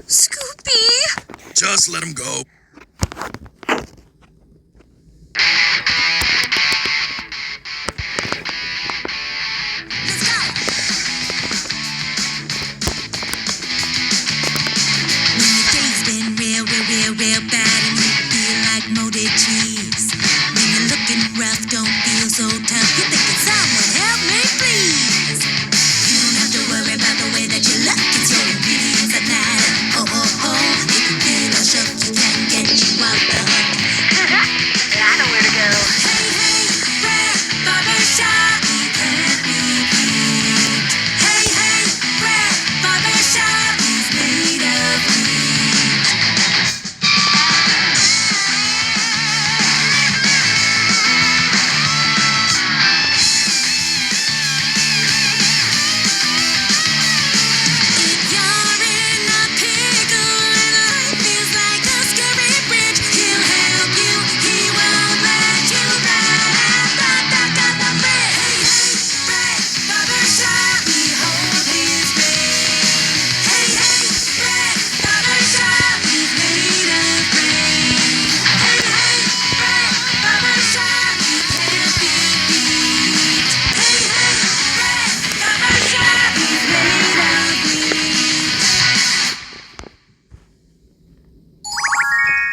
Scoopy! Just let him go. Real bad and you feel like molded cheese. When you're looking rough, don't feel so tough. You're thinking, someone help me, please. You don't have to worry about the way that you look. It's your ingredients that matter. Oh, oh, oh. If you feel all shook, you can get you out the hook. I know where to go. Hey, hey, Red Barbershop. You can't be beat. Hey, hey, Red Barbershop. He's made of meat.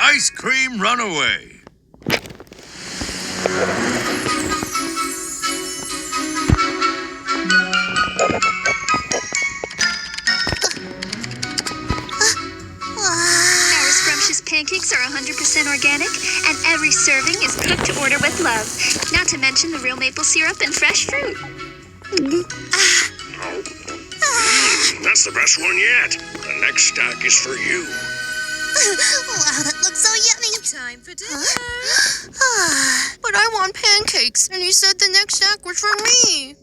Ice cream runaway. Our scrumptious pancakes are 100% organic, and every serving is cooked to order with love. Not to mention the real maple syrup and fresh fruit. That's the best one yet. The next stack is for you. Wow, that looks so yummy. Time for dinner. But I want pancakes, and he said the next stack was for me.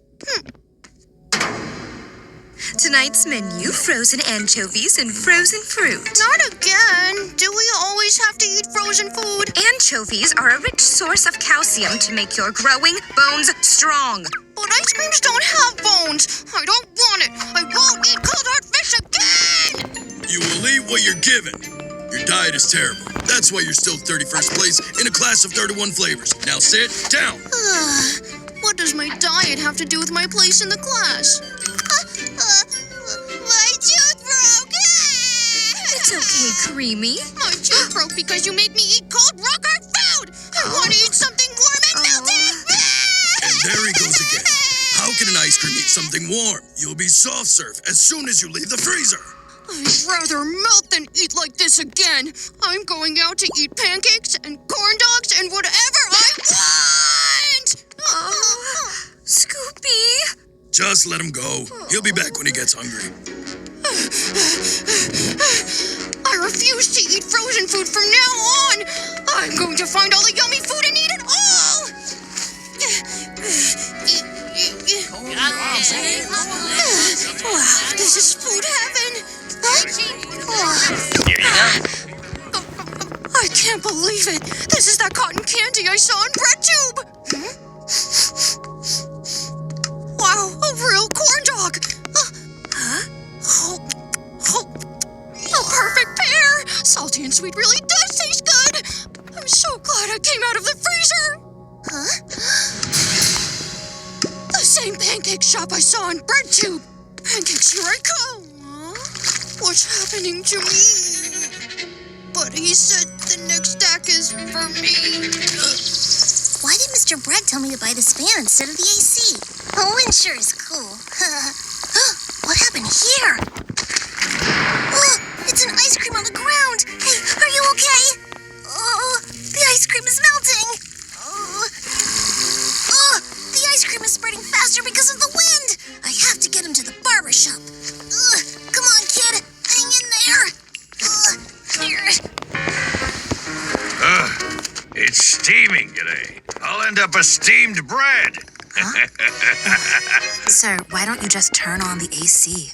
Tonight's menu, frozen anchovies and frozen fruit. Not again. Do we always have to eat frozen food? Anchovies are a rich source of calcium to make your growing bones strong. But ice creams don't have bones. I don't want it. I won't eat cold hard fish again. You will eat what you're given. Your diet is terrible. That's why you're still 31st place in a class of 31 flavors. Now sit down. What does my diet have to do with my place in the class? My tooth broke. It's okay, Creamy. My tooth broke because you made me eat cold rock hard food. I want to eat something warm and melting. And there he goes again. How can an ice cream eat something warm? You'll be soft serve as soon as you leave the freezer. I'd rather melt than eat like this again. I'm going out to eat pancakes and corn dogs and whatever I want! Scoopy! Just let him go. He'll be back when he gets hungry. I refuse to eat frozen food from now on. I'm going to find all the yummy food and eat it all! Wow, this is food heaven. I can't believe it. This is that cotton candy I saw in bread tube. Wow, a real corn dog. A perfect pair. Salty and sweet really does taste good. I'm so glad I came out of the freezer. The same pancake shop I saw in bread tube. Pancakes, here I come. What's happening to me? But he said the next stack is for me. Why did Mr. Bread tell me to buy this fan instead of the AC? The wind sure is cool. What happened here? Oh, it's an ice cream on the ground. Hey, are you okay? Oh, the ice cream is melting. Oh, the ice cream is spreading faster because of the wind. I have to get him to the barber shop. Come on, kid. steaming today. I'll end up a steamed bread. Sir, why don't you just turn on the AC?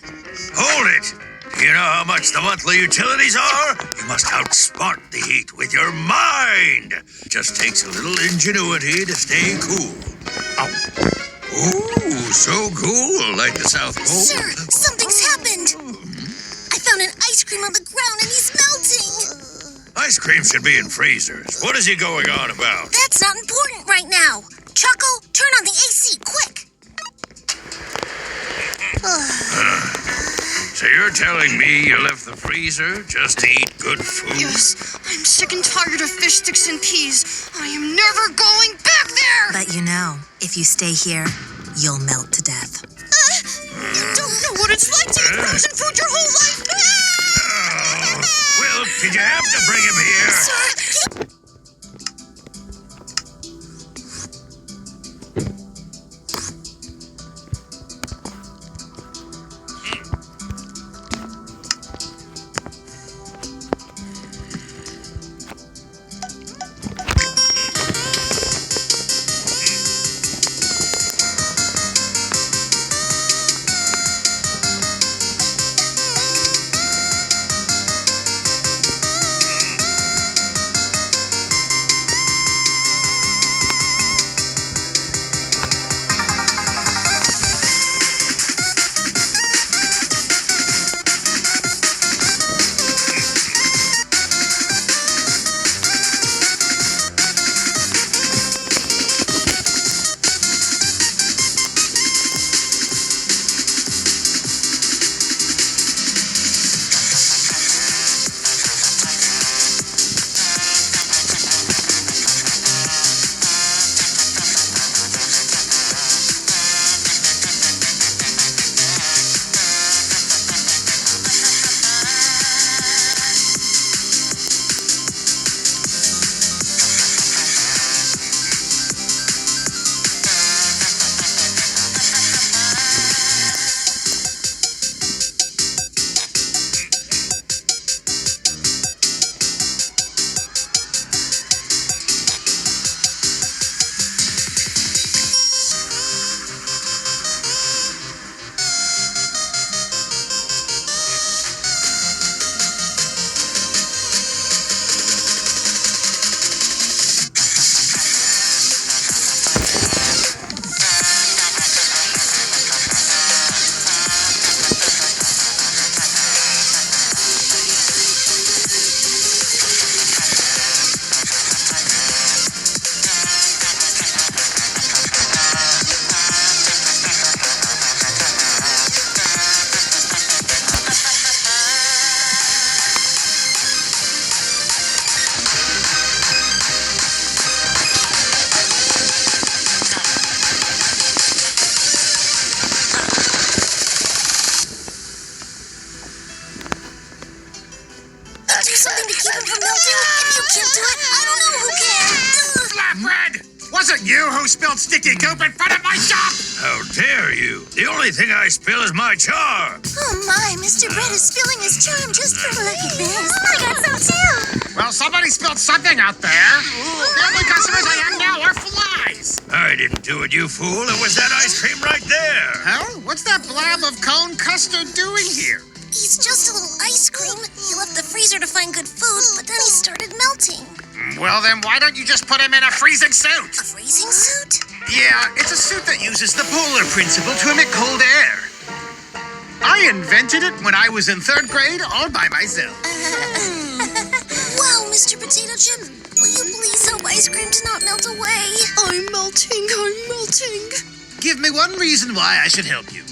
Hold it! You know how much the monthly utilities are? You must outsmart the heat with your mind. Just takes a little ingenuity to stay cool. Oh. Ooh, so cool, like the South Pole. Sir, something's happened. I found an ice cream on the ground and he's melting. Ice cream should be in freezers. What is he going on about? That's not important right now. Choco, turn on the AC, quick. So you're telling me you left the freezer just to eat good food? Yes, I'm sick and tired of fish sticks and peas. I am never going back there! But you know, if you stay here, you'll melt to death. You don't know what it's like to eat frozen food your whole life! Oh, Will, did you have to bring him here? Sir, do something to keep him from melting. If you can't do it, I don't know who can. Flatbread! Wasn't you who spilled sticky goop in front of my shop? How dare you? The only thing I spill is my charm. Oh my, Mr. Bread is spilling his charm just for look at this. I got some too. Well, somebody spilled something out there. The only customers I have now are flies. I didn't do it, you fool. It was that ice cream right there. Huh? What's that blab of cone custard doing here? He's just a little ice cream. He left the freezer to find good food, but then he started melting. Well, then why don't you just put him in a freezing suit? A freezing suit? Yeah, it's a suit that uses the polar principle to emit cold air. I invented it when I was in 3rd grade all by myself. Wow, Mr. Potato Chip, will you please help ice cream to not melt away? I'm melting. Give me one reason why I should help you.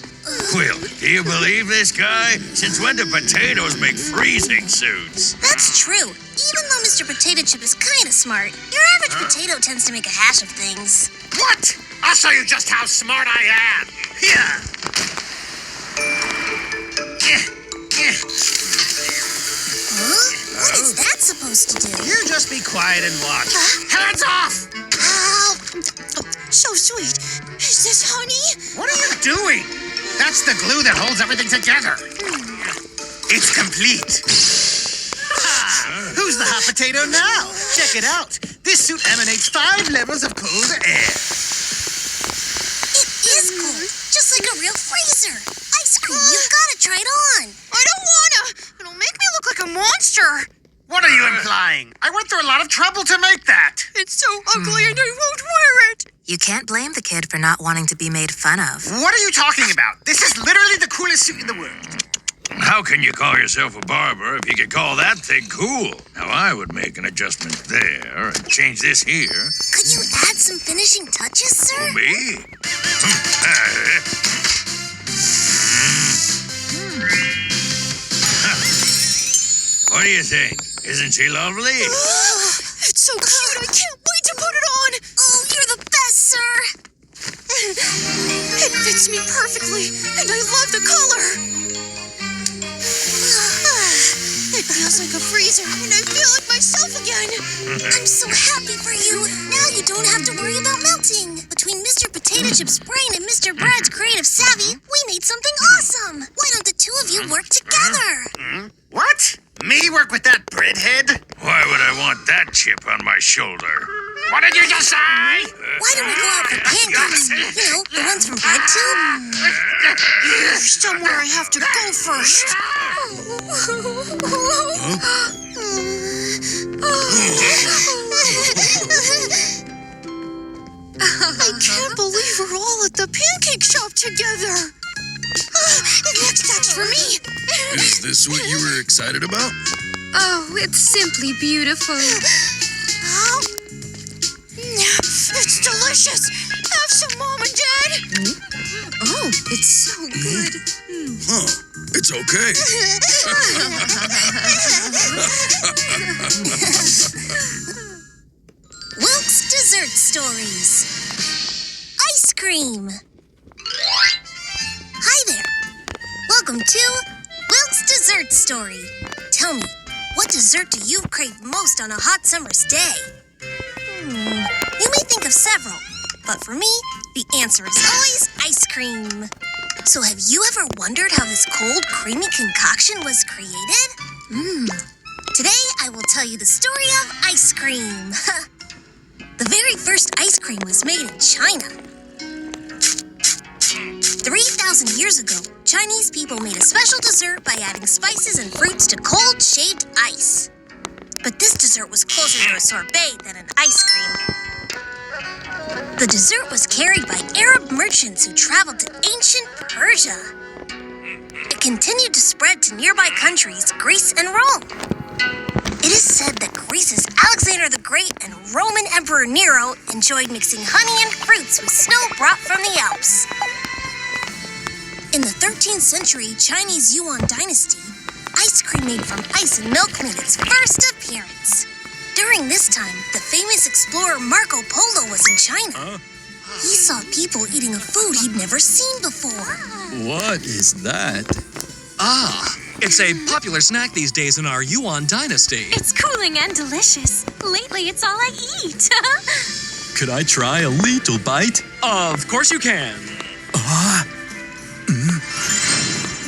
Will, do you believe this guy? Since when do potatoes make freezing suits? That's true. Even though Mr. Potato Chip is kind of smart, your average potato tends to make a hash of things. What? I'll show you just how smart I am. Here. Huh? What is that supposed to do? You just be quiet and watch. Hands off! Ow! So sweet. Is this honey? What are you doing? That's the glue that holds everything together. It's complete. Who's the hot potato now? Check it out. This suit emanates 5 levels of cold air. It is cold, just like a real freezer. Ice cream, you gotta try it on. I don't wanna. It'll make me look like a monster. What are you implying? I went through a lot of trouble to make that. It's so ugly and I won't wear it. You can't blame the kid for not wanting to be made fun of. What are you talking about? This is literally the coolest suit in the world. How can you call yourself a barber if you could call that thing cool? Now, I would make an adjustment there and change this here. Could you add some finishing touches, sir? Me? What do you think? Isn't she lovely? It's so cute. I can't wait to put it on. Oh, you're the best, sir. It fits me perfectly, and I love the color. It feels like a freezer, and I feel like myself again. I'm so happy for you. Now you don't have to worry about melting. Between Mr. Potato Chip's brain and Mr. Brad's creative savvy, we made something awesome. Why don't the two of you work together? What? Me work with that breadhead? Why would I want that chip on my shoulder? What did you just say? Why don't we go out for pancakes? You know, the ones from Bread Tube? There's somewhere I have to go first. I can't believe we're all at the pancake shop together. Next act's for me. Is this what you were excited about? Oh, it's simply beautiful. It's delicious. Have some, Mom and Dad. Oh, it's so good. Huh. It's okay. Wilk's Dessert Stories. Ice cream. Hi there. Welcome to Wilk's Dessert Story. Tell me, what dessert do you crave most on a hot summer's day? You may think of several, but for me, the answer is always ice cream. So have you ever wondered how this cold, creamy concoction was created? Today, I will tell you the story of ice cream. The very first ice cream was made in China. 3,000 years ago, Chinese people made a special dessert by adding spices and fruits to cold, shaved ice. But this dessert was closer to a sorbet than an ice cream. The dessert was carried by Arab merchants who traveled to ancient Persia. It continued to spread to nearby countries, Greece and Rome. It is said that Greece's Alexander the Great and Roman Emperor Nero enjoyed mixing honey and fruits with snow brought from the Alps. In the 13th century Chinese Yuan dynasty, ice cream made from ice and milk made its first appearance. During this time, the famous explorer Marco Polo was in China. He saw people eating a food he'd never seen before. What is that? Ah, it's a popular snack these days in our Yuan dynasty. It's cooling and delicious. Lately, it's all I eat. Could I try a little bite? Of course you can.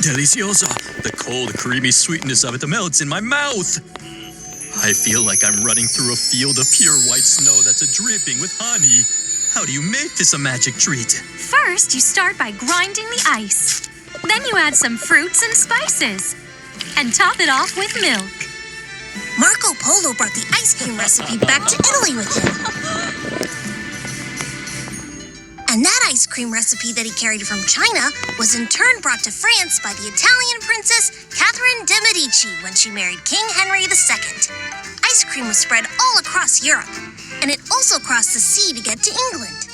Delicioso. The cold, creamy sweetness of it melts in my mouth. I feel like I'm running through a field of pure white snow that's dripping with honey. How do you make this a magic treat? First, you start by grinding the ice. Then you add some fruits and spices. And top it off with milk. Marco Polo brought the ice cream recipe back to Italy with him. And that ice cream recipe that he carried from China was in turn brought to France by the Italian princess Catherine de' Medici when she married King Henry II. Ice cream was spread all across Europe, and it also crossed the sea to get to England.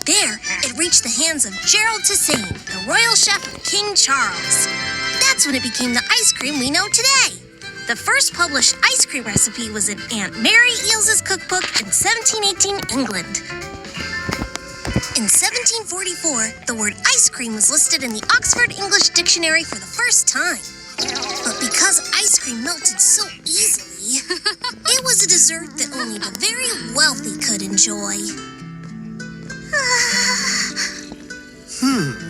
There, it reached the hands of Gerald Tisane, the royal chef of King Charles. That's when it became the ice cream we know today. The first published ice cream recipe was in Aunt Mary Eales's cookbook in 1718 England. In 1744, the word ice cream was listed in the Oxford English Dictionary for the first time. But because ice cream melted so easily, it was a dessert that only the very wealthy could enjoy.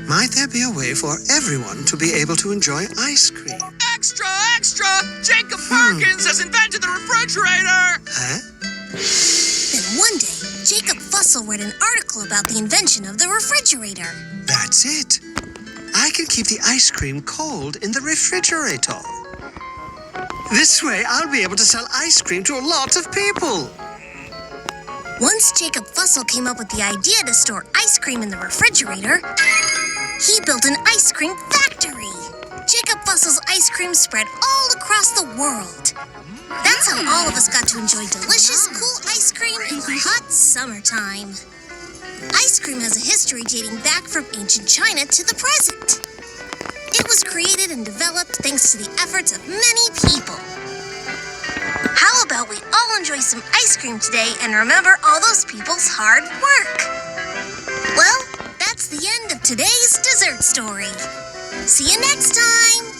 Might there be a way for everyone to be able to enjoy ice cream? Extra, extra! Jacob Perkins has invented the refrigerator! Huh? Then one day, Jacob Fussell read an article about the invention of the refrigerator. That's it. I can keep the ice cream cold in the refrigerator. This way, I'll be able to sell ice cream to a lot of people. Once Jacob Fussell came up with the idea to store ice cream in the refrigerator, he built an ice cream factory. Jacob Fussell's ice cream spread all across the world. That's how all of us got to enjoy delicious, cool ice cream in the hot summertime. Ice cream has a history dating back from ancient China to the present. It was created and developed thanks to the efforts of many people. How about we all enjoy some ice cream today and remember all those people's hard work? Well, that's the end of today's dessert story. See you next time!